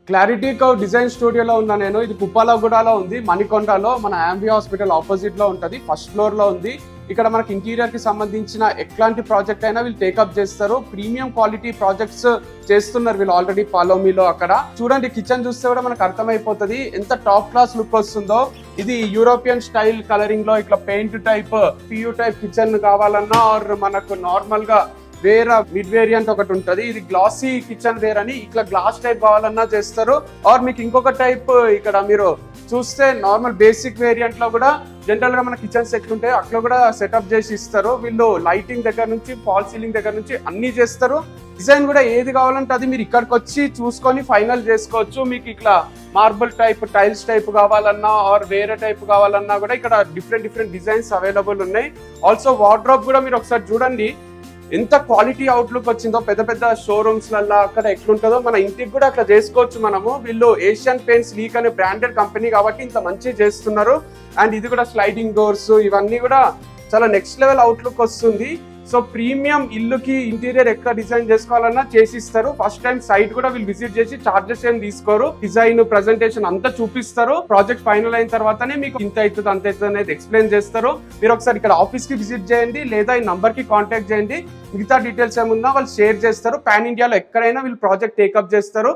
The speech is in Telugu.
క్లారిటీ కవ్ డిజైన్ స్టూడియోలో ఉన్నా నేను. ఇది కుప్పాలగూడలో ఉంది, మణికొండలో మన యాంబీ హాస్పిటల్ ఆపోజిట్ లో ఉంటుంది, ఫస్ట్ ఫ్లోర్ లో ఉంది. ఇక్కడ మనకి ఇంటీరియర్ కి సంబంధించిన ఎట్లాంటి ప్రాజెక్ట్ అయినా వీళ్ళు టేకప్ చేస్తారు. ప్రీమియం క్వాలిటీ ప్రాజెక్ట్స్ చేస్తున్నారు వీళ్ళు ఆల్రెడీ పాలోమిలో. అక్కడ చూడండి, కిచెన్ చూస్తే కూడా మనకు అర్థమైపోతుంది ఎంత టాప్ క్లాస్ లుక్ వస్తుందో. ఇది యూరోపియన్ స్టైల్ కలరింగ్ లో ఇట్లా paint type PU type kitchen కావాలన్నా, ఆర్ మనకు నార్మల్ గా వేరే మిడ్ వేరియంట్ ఒకటి ఉంటది, ఇది గ్లాసీ కిచెన్ వేర్ అని. ఇట్లా గ్లాస్ టైప్ కావాలన్నా చేస్తారు. ఆర్ మీకు ఇంకొక టైప్ ఇక్కడ మీరు చూస్తే నార్మల్ బేసిక్ వేరియంట్ లో కూడా జనరల్ గా మన కిచెన్స్ ఎట్లుంటాయి అట్లా కూడా సెటప్ చేసి ఇస్తారు వీళ్ళు. లైటింగ్ దగ్గర నుంచి ఫాల్ సీలింగ్ దగ్గర నుంచి అన్ని చేస్తారు. డిజైన్ కూడా ఏది కావాలంటే అది మీరు ఇక్కడికి వచ్చి చూసుకొని ఫైనల్ చేసుకోవచ్చు. మీకు ఇట్లా మార్బుల్ టైప్ టైల్స్ టైప్ కావాలన్నా, ఆర్ వేరే టైప్ కావాలన్నా కూడా ఇక్కడ డిఫరెంట్ డిజైన్స్ అవైలబుల్ ఉన్నాయి. ఆల్సో వార్డ్రోబ్ కూడా మీరు ఒకసారి చూడండి ఎంత క్వాలిటీ అవుట్లుక్ వచ్చిందో. పెద్ద పెద్ద షోరూమ్స్ లల్లా అక్కడ ఎట్లుంటుందో మన ఇంటికి కూడా అట్లా చేసుకోవచ్చు మనము. వీళ్ళు ఏషియన్ పెయింట్స్ లీక్ అనే బ్రాండెడ్ కంపెనీ కాబట్టి ఇంత మంచిగా చేస్తున్నారు. అండ్ ఇది కూడా స్లైడింగ్ డోర్స్ ఇవన్నీ కూడా చాలా నెక్స్ట్ లెవెల్ అవుట్లుక్ వస్తుంది. సో ప్రీమియం ఇల్లుకి ఇంటీరియర్ ఎక్కడ డిజైన్ చేసుకోవాలన్నా చేసిస్తారు. ఫస్ట్ టైం సైట్ కూడా వీళ్ళు విజిట్ చేసి చార్జెస్ ఏం తీసుకోరు. డిజైన్ ప్రెజెంటేషన్ అంతా చూపిస్తారు. ప్రాజెక్ట్ ఫైనల్ అయిన తర్వాతనే మీకు ఇంత అవుతుంది అంత అవుతుంది అనేది ఎక్స్ప్లెయిన్ చేస్తారు. మీరు ఒకసారి ఇక్కడ ఆఫీస్ కి విజిట్ చేయండి, లేదా ఈ నంబర్ కి కాంటాక్ట్ చేయండి. మిగతా డీటెయిల్స్ ఏమున్నా వాళ్ళు షేర్ చేస్తారు. పాన్ ఇండియాలో ఎక్కడైనా వీళ్ళు ప్రాజెక్ట్ టేకప్ చేస్తారు.